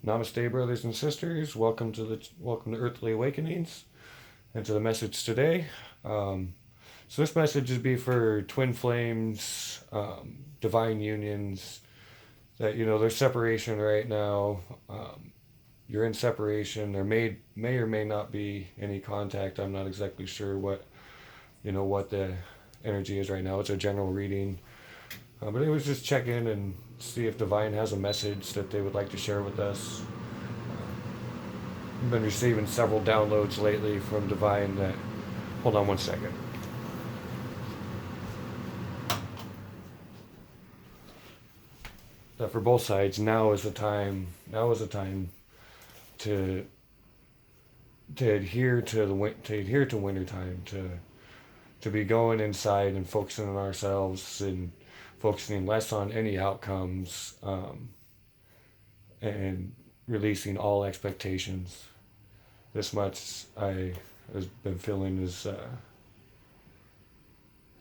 Namaste, brothers and sisters. Welcome to Earthly Awakenings, and to the message today. So this message would be for twin flames, divine unions. That there's separation right now. You're in separation. There may or may not be any contact. I'm not exactly sure what the energy is right now. It's a general reading. But it was just check in and see if Divine has a message that they would like to share with us. I've been receiving several downloads lately from Divine that. Hold on one second. That for both sides, now is the time. Now is the time to adhere to wintertime, to be going inside and focusing on ourselves and focusing less on any outcomes, and releasing all expectations. This much I have been feeling is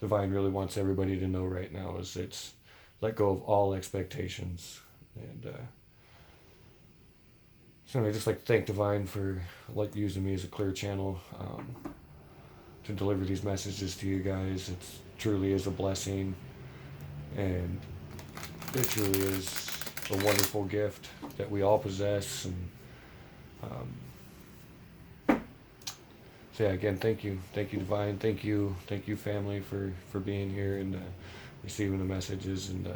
Divine really wants everybody to know right now is it's let go of all expectations. And so I just like to thank Divine for using me as a clear channel to deliver these messages to you guys. It truly is a blessing, and it truly is a wonderful gift that we all possess. And so yeah, again, thank you, Divine, thank you, family, for being here and receiving the messages. And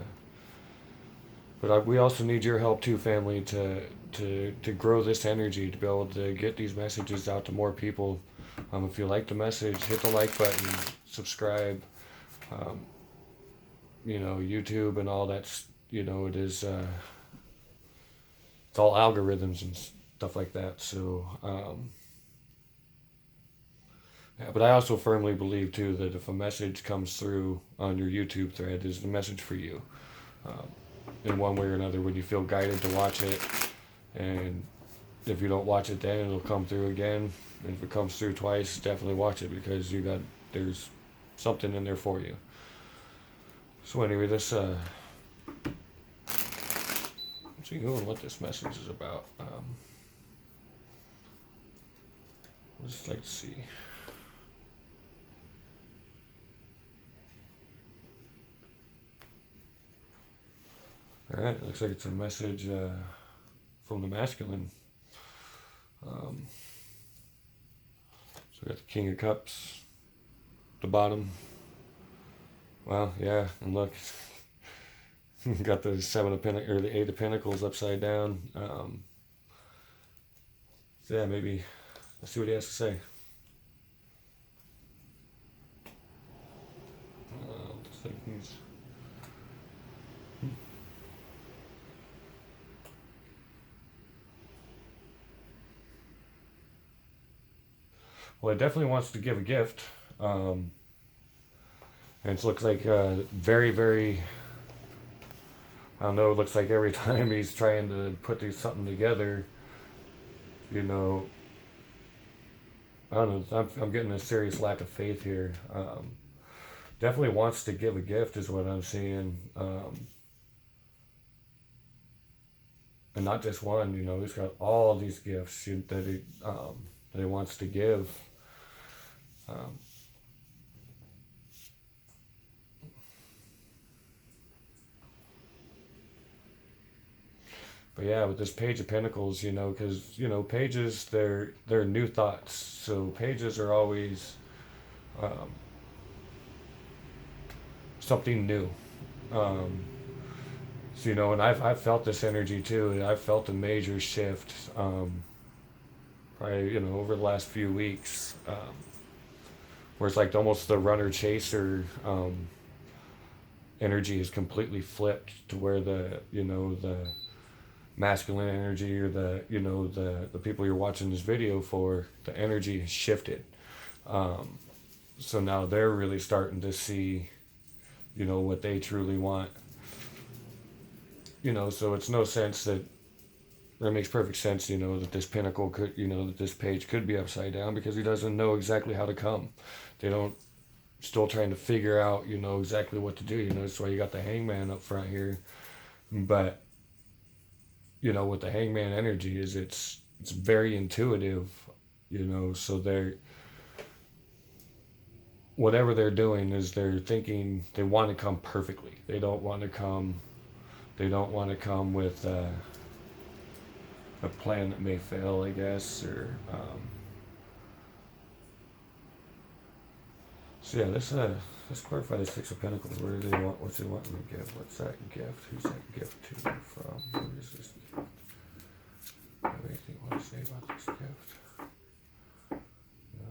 but we also need your help too, family, to grow this energy, to be able to get these messages out to more people. If you like the message, hit the like button, subscribe. YouTube and all that's, it is, it's all algorithms and stuff like that. So, yeah, but I also firmly believe too that if a message comes through on your YouTube thread, is the message for you, in one way or another, when you feel guided to watch it. And if you don't watch it then, it'll come through again. And if it comes through twice, definitely watch it, because there's something in there for you. So anyway, let's see what this message is about. I'd just like to see. All right, looks like it's a message from the masculine. So we got the King of Cups, the bottom. Well, yeah, and look, got the the Eight of Pentacles upside down. So yeah, maybe let's see what he has to say. Looks like he's. Well, he definitely wants to give a gift. And it looks like very, very. I don't know. It looks like every time he's trying to put something together, I don't know. I'm getting a serious lack of faith here. Definitely wants to give a gift is what I'm seeing, and not just one. He's got all these gifts that he wants to give. But yeah, with this Page of Pentacles, because pages, they're new thoughts. So pages are always something new. So and I've felt this energy too. I've felt a major shift, probably over the last few weeks, where it's like almost the runner chaser energy is completely flipped to where the masculine energy, or the people you're watching this video for, the energy has shifted. So now they're really starting to see what they truly want. So it's no sense that it makes perfect sense, that this pentacle could, that this page could be upside down, because he doesn't know exactly how to come. They don't, still trying to figure out, exactly what to do. That's why you got the Hangman up front here. But with the hangman energy is it's very intuitive, so they're whatever they're doing is they're thinking they want to come perfectly. They don't want to come with a plan that may fail, I guess, or so yeah, let's clarify the Six of Pentacles. Where do they want? What's they want in the gift? What's that gift? Who's that gift to from? Where is this gift? Anything you want to say about this gift? No.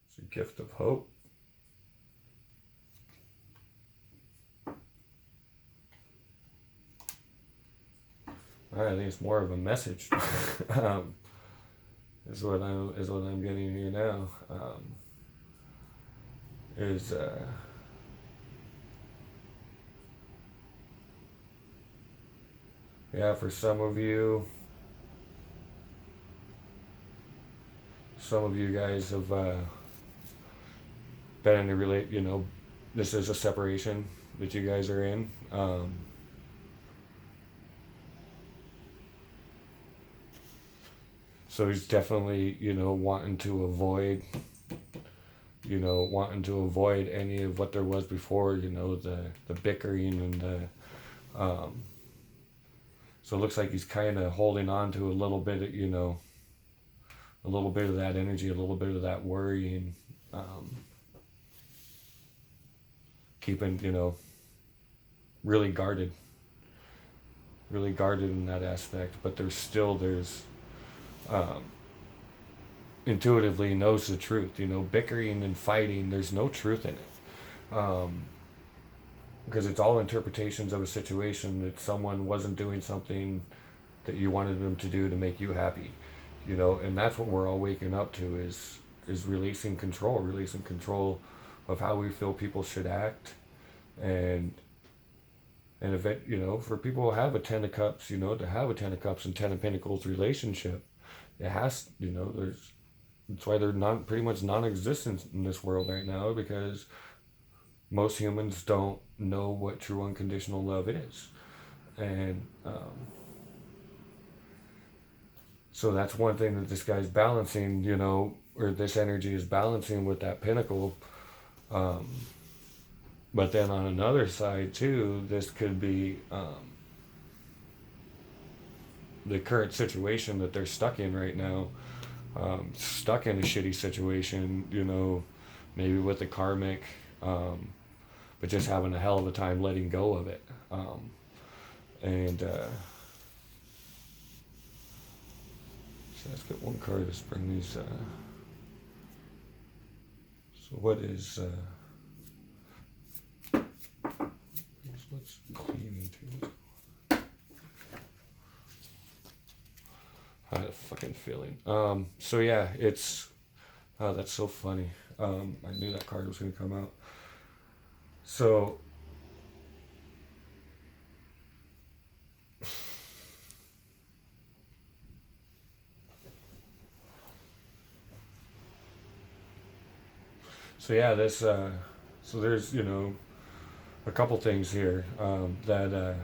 It's a gift of hope. All right, I think it's more of a message. Is what I'm getting here now. Is yeah, for some of you guys have been in a this is a separation that you guys are in. So he's definitely, wanting to avoid any of what there was before, the bickering and so it looks like he's kind of holding on to a little bit of, a little bit of that energy, a little bit of that worrying, keeping, really guarded in that aspect, but there's intuitively knows the truth. Bickering and fighting, there's no truth in it, because it's all interpretations of a situation that someone wasn't doing something that you wanted them to do to make you happy, and that's what we're all waking up to is releasing control of how we feel people should act, and if it, for people who have a Ten of Cups, to have a Ten of Cups and Ten of Pentacles relationship, it has, that's why they're pretty much non-existent in this world right now, because most humans don't know what true unconditional love is. And so that's one thing that this guy's balancing, or this energy is balancing with that Pentacle. But then on another side too, this could be the current situation that they're stuck in right now, stuck in a shitty situation, maybe with the karmic, but just having a hell of a time letting go of it. And so let's get one card to bring these. So what is? What's cleaning to? I had a fucking feeling. So yeah, it's. Oh, that's so funny. I knew that card was gonna come out. So. So yeah, this. So there's a couple things here that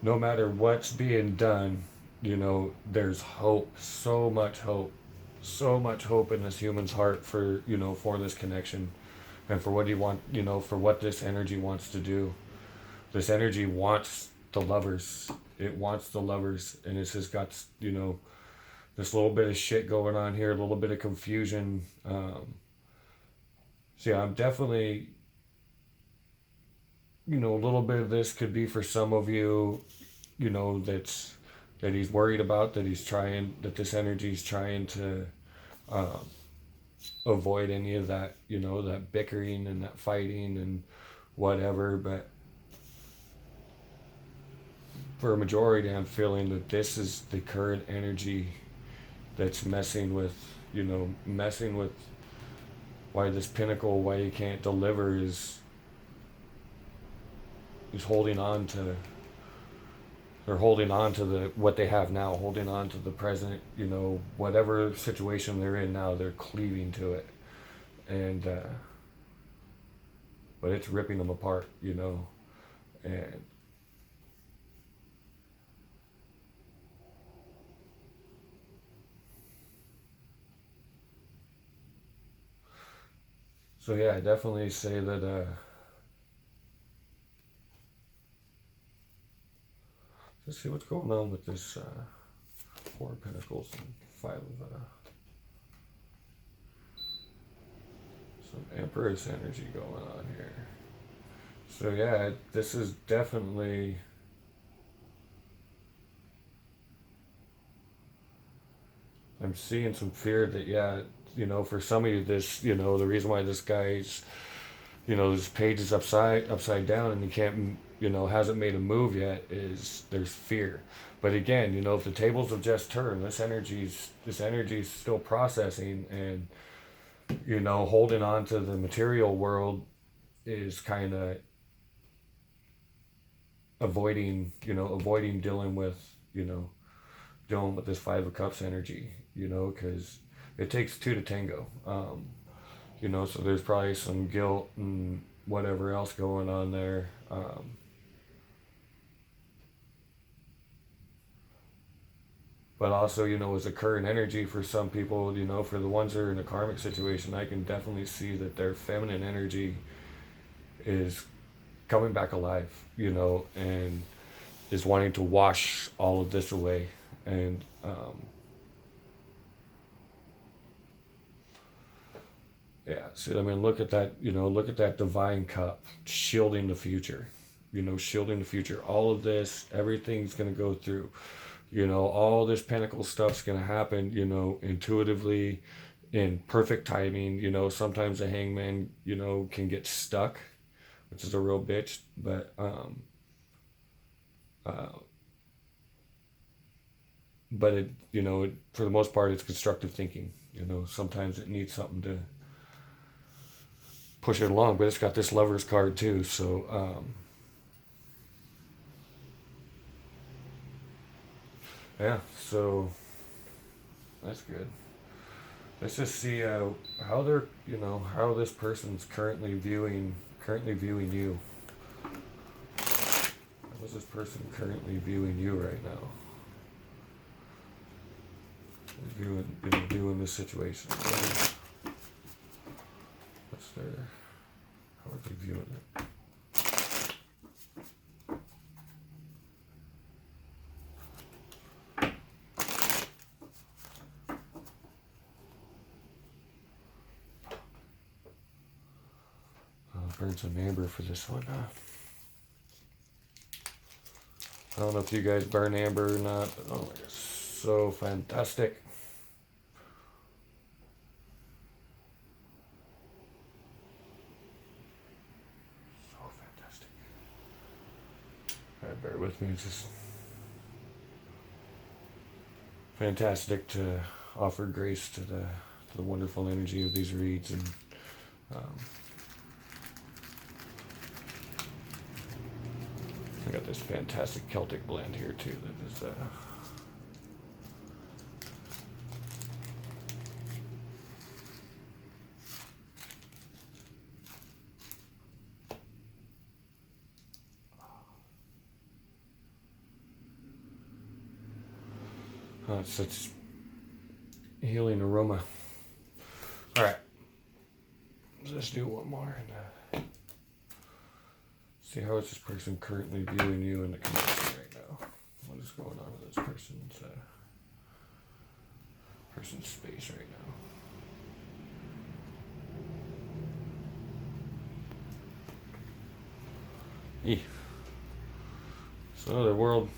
no matter what's being done, there's hope, so much hope in this human's heart for for this connection, and for what for what this energy wants to do. This energy wants the lovers. It wants the lovers, and it's just got this little bit of shit going on here, a little bit of confusion. So yeah, I'm definitely. A little bit of this could be for some of you, that he's worried about, that this energy is trying to avoid any of that, that bickering and that fighting and whatever. But for a majority, I'm feeling that this is the current energy that's messing with why this pinnacle, why you can't deliver is holding on to what they have now, holding on to the present, whatever situation they're in now, they're cleaving to it. and but it's ripping them apart, you know, and so yeah, I definitely say that. Let's see what's going on with this Four of Pentacles and Five of some Empress energy going on here. So yeah, this is definitely. I'm seeing some fear that, yeah, you know, for some of you, this, you know, the reason why this guy's, you know, this page is upside down and he can't, you know, hasn't made a move yet is there's fear. But again, you know, if the tables have just turned, this energy's still processing, and you know, holding on to the material world is kind of avoiding dealing with, you know, dealing with this Five of Cups energy, you know, because it takes two to tango. You know, so there's probably some guilt and whatever else going on there. But also, you know, as a current energy for some people, you know, for the ones that are in a karmic situation, I can definitely see that their feminine energy is coming back alive, you know, and is wanting to wash all of this away. And yeah, so I mean, look at that, you know, look at that divine cup shielding the future, you know, shielding the future. All of this, everything's going to go through, you know, all this pentacle stuff's going to happen, you know, intuitively, in perfect timing. You know, sometimes the hangman, you know, can get stuck, which is a real bitch, uh, but it, you know, for the most part, it's constructive thinking. You know, sometimes it needs something to push it along, but it's got this Lover's card too, so yeah, so that's good. Let's just see how they're, you know, how this person's currently viewing you. How is this person currently viewing you right now? Viewing this situation. What's their, how are they viewing it? I'll burn some amber for this one. I don't know if you guys burn amber or not, but oh my god, so fantastic. So fantastic. Alright, bear with me. It's just fantastic to offer grace to the wonderful energy of these reads, and um, I got this fantastic Celtic blend here too that is such healing aroma. All right, let's do one more and see how is this person currently viewing you in the connection right now. What is going on with this person's space right now? So the world,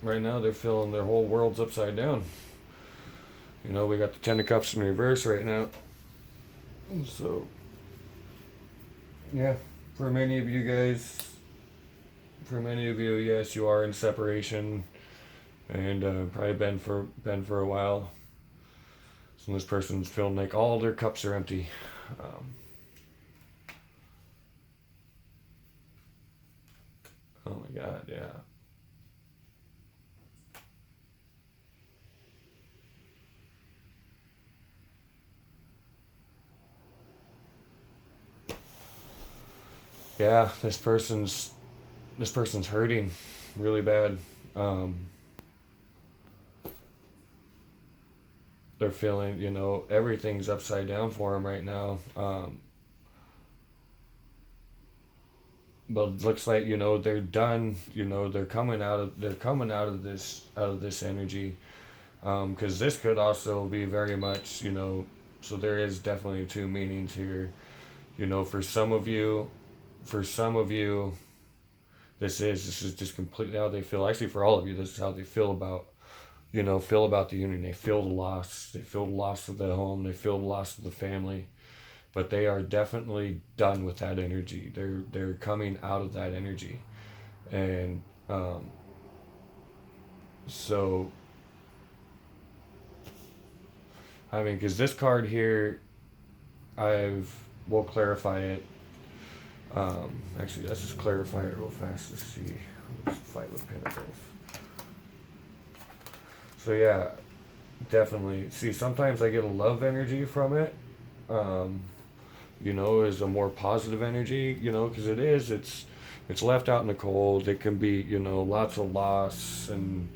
right now they're feeling their whole world's upside down. You know, we got the Ten of Cups in reverse right now. So, yeah, for many of you, yes, you are in separation, and probably been for a while. So this person's feeling like all their cups are empty. Oh my God, yeah. yeah, this person's hurting really bad. Um, they're feeling, everything's upside down for them right now. But it looks like, they're done. They're coming out of this energy. Because this could also be very much, so there is definitely two meanings here. For some of you, this is just completely how they feel. Actually, for all of you, this is how they feel about the union. They feel the loss. They feel the loss of the home. They feel the loss of the family. But they are definitely done with that energy. They're coming out of that energy, and so I mean, because this card here, we'll clarify it. Actually, let's just clarify it real fast to see. Let's fight with Pentacles. So yeah, definitely. See, sometimes I get a love energy from it. Um, is a more positive energy. Because it's left out in the cold. It can be, lots of loss um,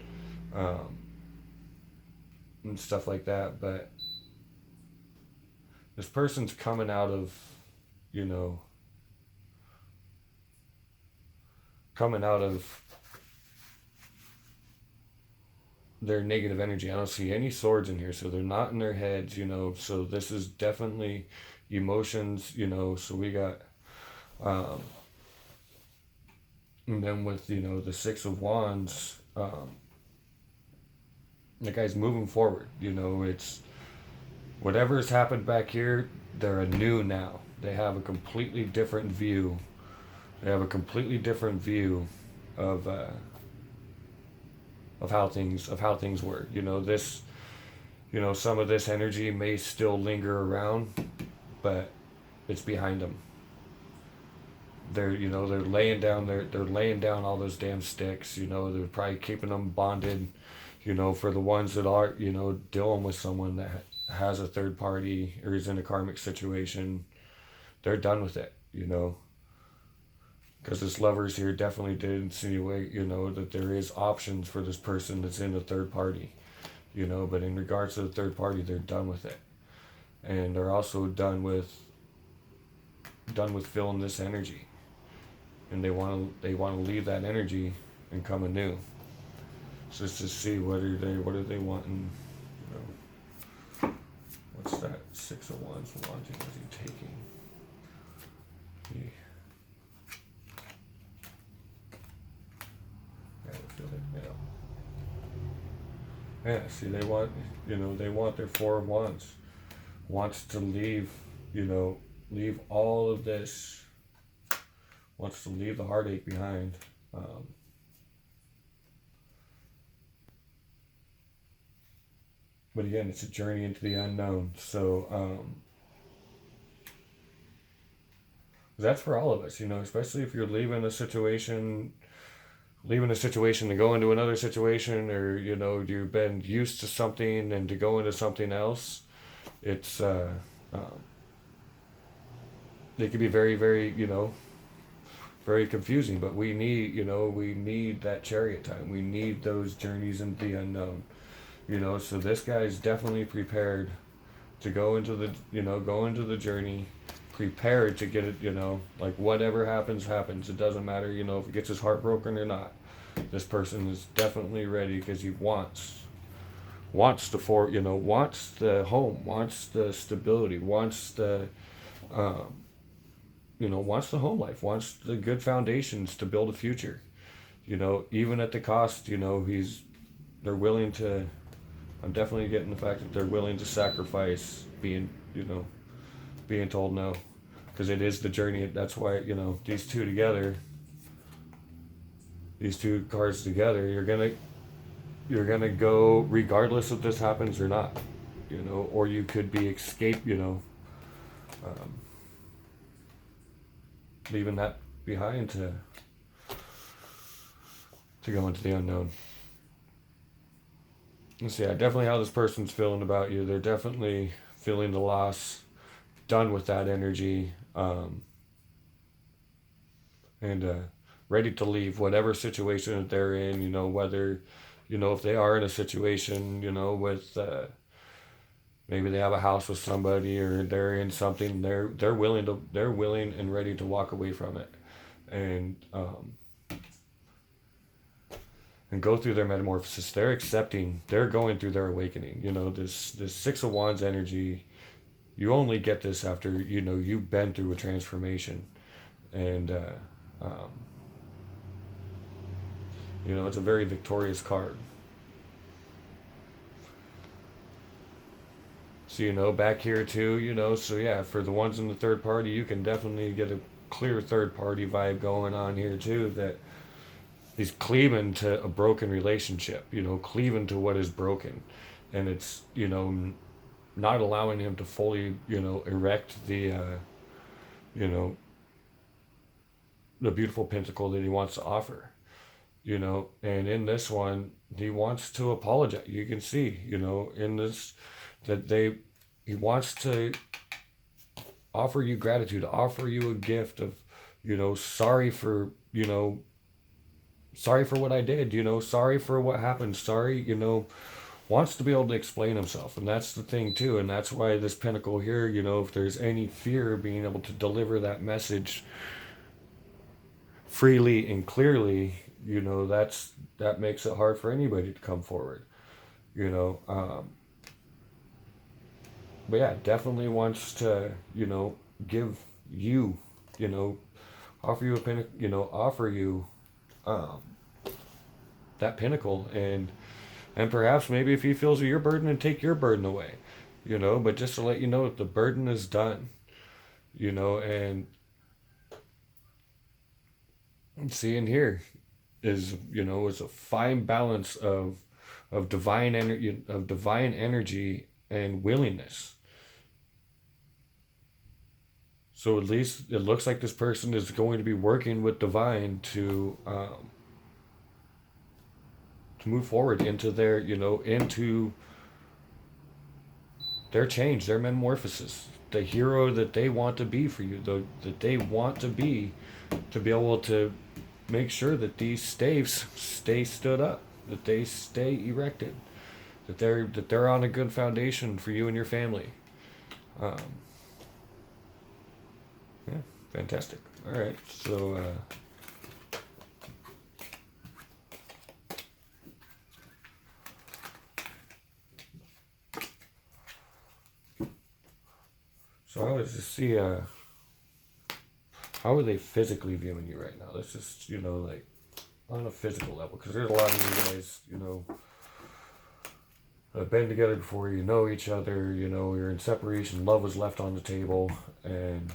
and stuff like that. But this person's coming out of, you know, coming out of their negative energy. I don't see any swords in here, so they're not in their heads, So this is definitely emotions, So we got, um, and then with the Six of Wands, the guy's moving forward. It's whatever has happened back here. They're anew now. They have a completely different view. They have a completely different view of how things were. Some of this energy may still linger around, but it's behind them. They're laying down they're laying down all those damn sticks. They're probably keeping them bonded. For the ones that are dealing with someone that has a third party or is in a karmic situation, they're done with it. Because this lovers here definitely did insinuate, that there is options for this person that's in a third party, but in regards to the third party, they're done with it. And they're also done with feeling this energy. And they want to leave that energy and come anew. So let's just see what are they wanting, what's that Six of Wands wanting? What is he taking? Yeah, see, they want their Four of Wands. Wants to leave all of this. Wants to leave the heartache behind. But again, it's a journey into the unknown. So that's for all of us, especially if you're leaving a situation to go into another situation, or you've been used to something and to go into something else. It's it can be very, very, very confusing. But we need that chariot time. We need those journeys into the unknown. So this guy's definitely prepared to go into the journey, prepared to get it. Like whatever happens. It doesn't matter. If it gets his heart broken or not. This person is definitely ready because he wants wants the home, wants the stability, um, wants the home life, wants the good foundations to build a future. Even at the cost. They're willing to. I'm definitely getting the fact that they're willing to sacrifice being told no, because it is the journey. That's why these two cards together, you're gonna go regardless if this happens or not. Or you could be um, leaving that behind to go into the unknown. Let's see, definitely how this person's feeling about you. They're definitely feeling the loss, done with that energy. and ready to leave whatever situation that they're in. Whether if they are in a situation, with maybe they have a house with somebody, or they're in something, they're willing and ready to walk away from it, and go through their metamorphosis. They're accepting. They're going through their awakening. This Six of Wands energy. You only get this after you've been through a transformation, and um, it's a very victorious card. So back here too. So yeah, for the ones in the third party, you can definitely get a clear third party vibe going on here too. That he's cleaving to a broken relationship. Cleaving to what is broken, and it's not allowing him to fully erect you know the beautiful pentacle that he wants to offer. And in this one, he wants to apologize. You can see in this that he wants to offer you gratitude, offer you a gift of sorry for sorry for what I did, sorry for what happened, sorry, wants to be able to explain himself. And that's the thing too. And that's why this pentacle here, if there's any fear of being able to deliver that message freely and clearly, that makes it hard for anybody to come forward, but yeah, definitely wants to, give you, offer you a pinnacle, offer you um, that pinnacle, and perhaps maybe if he feels your burden, and take your burden away, but just to let you know that the burden is done, and seeing here is a fine balance of divine energy and willingness. So at least it looks like this person is going to be working with divine to move forward into their into their change, their metamorphosis, the hero that they want to be for you, that they want to be able to make sure that these staves stay stood up, that they stay erected, that they're on a good foundation for you and your family. Um, yeah, fantastic. All right, so I was just see how are they physically viewing you right now? Let's just like on a physical level, because there's a lot of you guys have been together before, each other, you're in separation, love was left on the table, um,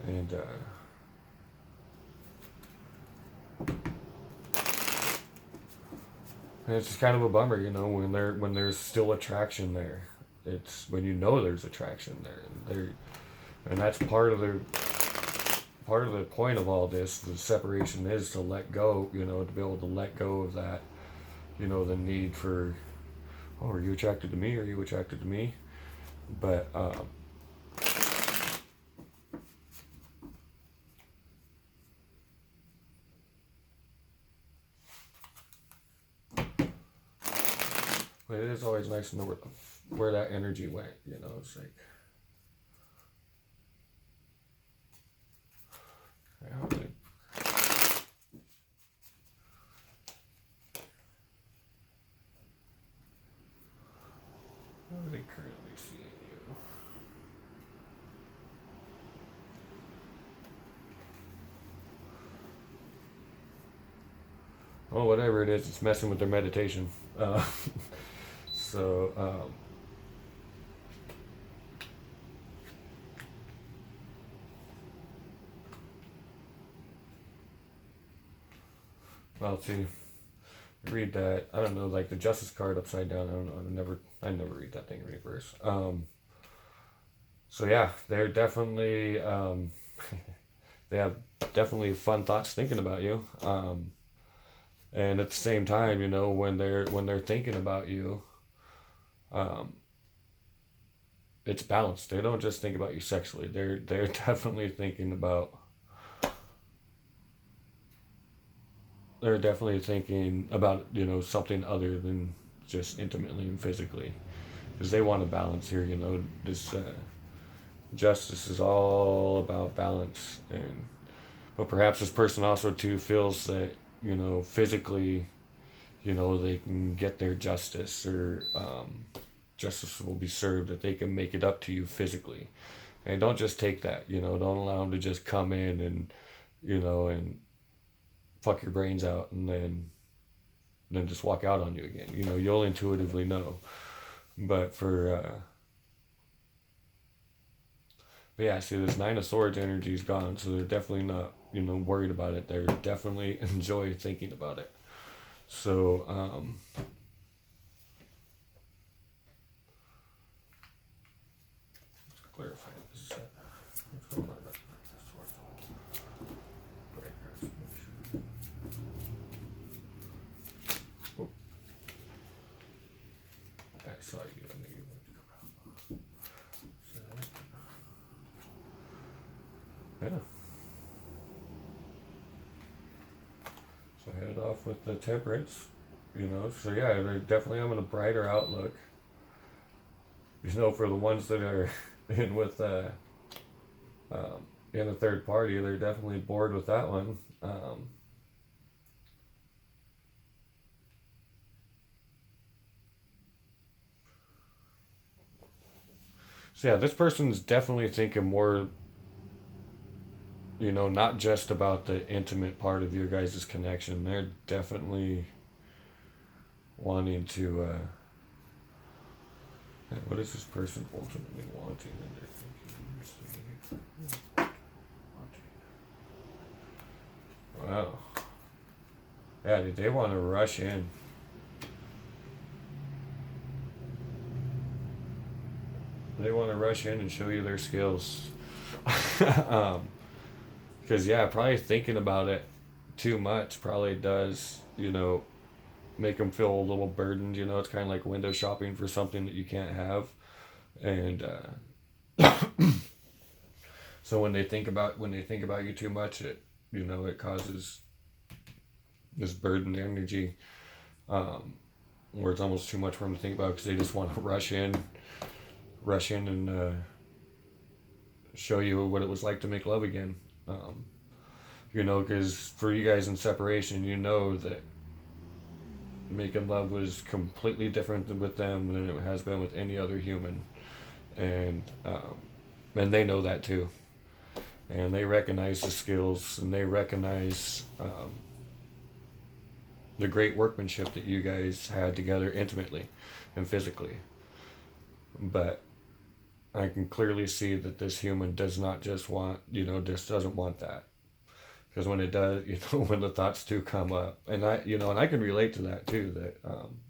and and it's just kind of a bummer, when there's still attraction there. It's when there's attraction there, and that's part of the point of all this. The separation is to let go, to be able to let go of that, the need for, oh, are you attracted to me? Are you attracted to me? But but it is always nice to know where that energy went. It's like, how are they currently seeing you? Well, whatever it is, it's messing with their meditation. So, well, see, read that. I don't know, like the Justice card upside down. I don't know. I never read that thing in reverse. So yeah, they're definitely they have definitely fun thoughts thinking about you. And at the same time, when they're thinking about you, um, it's balanced. They don't just think about you sexually. They're definitely thinking about. They're definitely thinking about, you know, something other than just intimately and physically, because they want a balance here. You know, this justice is all about balance, and but perhaps this person also too feels that, you know, physically, you know, they can get their justice, or justice will be served, that they can make it up to you physically. And don't just take that, you know, don't allow them to just come in and, you know, and fuck your brains out, and then just walk out on you again. You know, you'll intuitively know. But but yeah, see, this Nine of Swords energy is gone, so they're definitely not, you know, worried about it. They're definitely enjoy thinking about it. So, let's clarify this. What's going on? Oh, I saw you. I knew you wanted to come out. So, yeah. So I headed off with the Temperance, you know. So yeah, they're definitely having a brighter outlook. You know, for the ones that are in with in a third party, they're definitely bored with that one. So yeah, this person's definitely thinking more, you know, not just about the intimate part of your guys' connection. They're definitely wanting to. What is this person ultimately wanting in their thinking? Wow. Yeah, dude, they want to rush in. They want to rush in and show you their skills. Because, yeah, probably thinking about it too much probably does, you know, make them feel a little burdened. You know, it's kind of like window shopping for something that you can't have. And so when they think about you too much, it, you know, it causes this burdened energy, where it's almost too much for them to think about, because they just want to rush in and show you what it was like to make love again. You know, because for you guys in separation, you know that making love was completely different with them than it has been with any other human, and they know that too, and they recognize the skills, and they recognize the great workmanship that you guys had together intimately and physically. But I can clearly see that this human does not just want, you know, just doesn't want that. Because when it does, you know, when the thoughts do come up, and I can relate to that too, that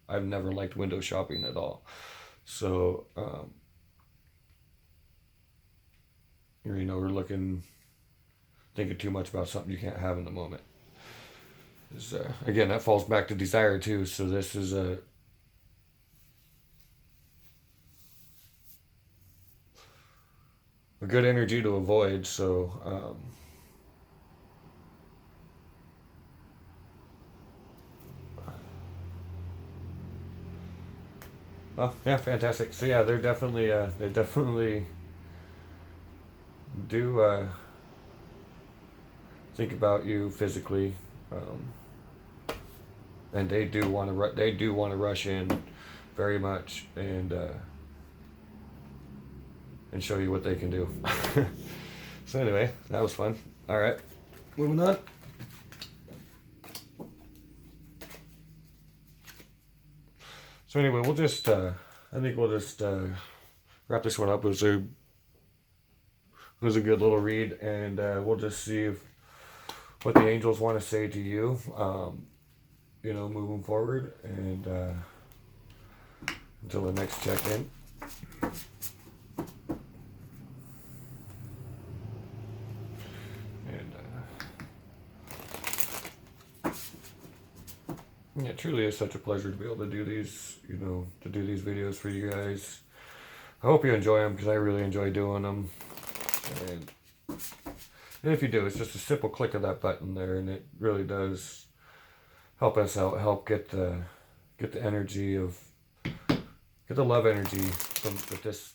I've never liked window shopping at all. So, you know, thinking too much about something you can't have in the moment. Again, that falls back to desire too. So this is a good energy to avoid. So, oh yeah, fantastic. So yeah, they definitely do think about you physically, and they do want to rush in very much, and show you what they can do. So anyway, that was fun. All right, moving on. So anyway, I think we'll just wrap this one up. It was a good little read, and we'll just see what the angels want to say to you, you know, moving forward, and until the next check-in. Yeah, it truly is such a pleasure to be able to do these, you know, to do these videos for you guys. I hope you enjoy them because I really enjoy doing them. And if you do, it's just a simple click of that button there, and it really does help us out, help get the energy of get the love energy from that this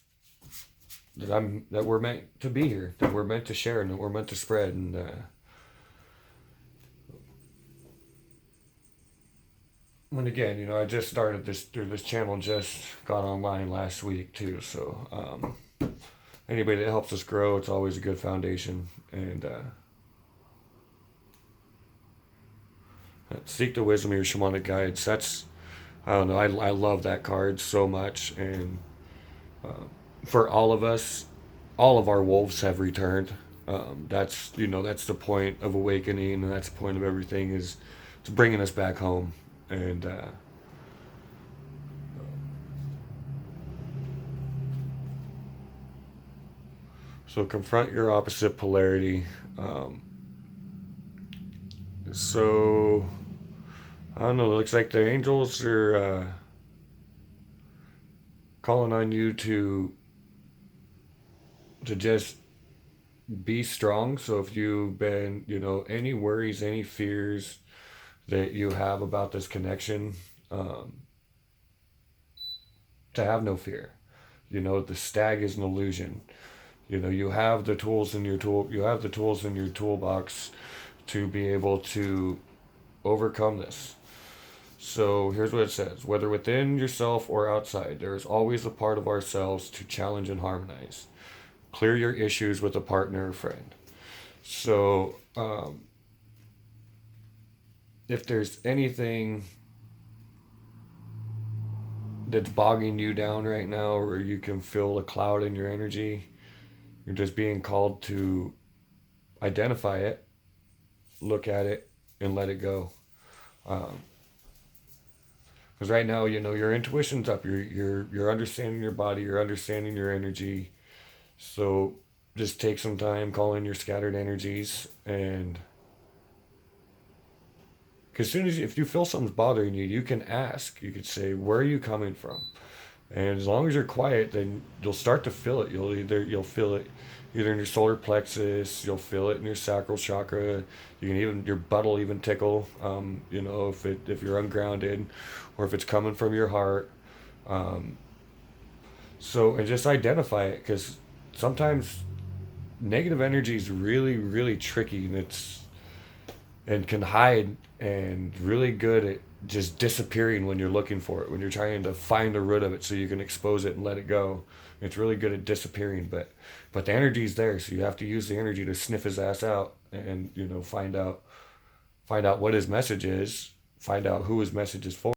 that we're meant to be here, that we're meant to share, and that we're meant to spread. And again, I just started this channel, just got online last week too. So anybody that helps us grow, it's always a good foundation. And seek the wisdom of your shamanic guides. That's I don't know. I love that card so much, and for all of us, all of our wolves have returned. That's the point of awakening, and that's the point of everything is it's bringing us back home. And so confront your opposite polarity. Um, so I don't know. It looks like the angels are calling on you to just be strong. So if you've been, any worries, any fears that you have about this connection, um, to have no fear. The stag is an illusion. You have the tools in your you have the tools in your toolbox to be able to overcome this. So here's what it says: whether within yourself or outside, there is always a part of ourselves to challenge and harmonize. Clear your issues with a partner or friend. So if there's anything that's bogging you down right now, or you can feel a cloud in your energy, you're just being called to identify it, look at it, and let it go. Because right now, your intuition's up. You're understanding your body. You're understanding your energy. So just take some time, call in your scattered energies, and because soon as if you feel something's bothering you, you can ask. You could say, "Where are you coming from?" And as long as you're quiet, then you'll start to feel it. You'll feel it either in your solar plexus, you'll feel it in your sacral chakra. You can even your butt will even tickle. If you're ungrounded, or if it's coming from your heart. Um, and just identify it, because sometimes negative energy is really really tricky, and can hide, and really good at just disappearing when you're looking for it, when you're trying to find the root of it so you can expose it and let it go. It's really good at disappearing, but the energy's there, so you have to use the energy to sniff his ass out, and find out what his message is, find out who his message is for.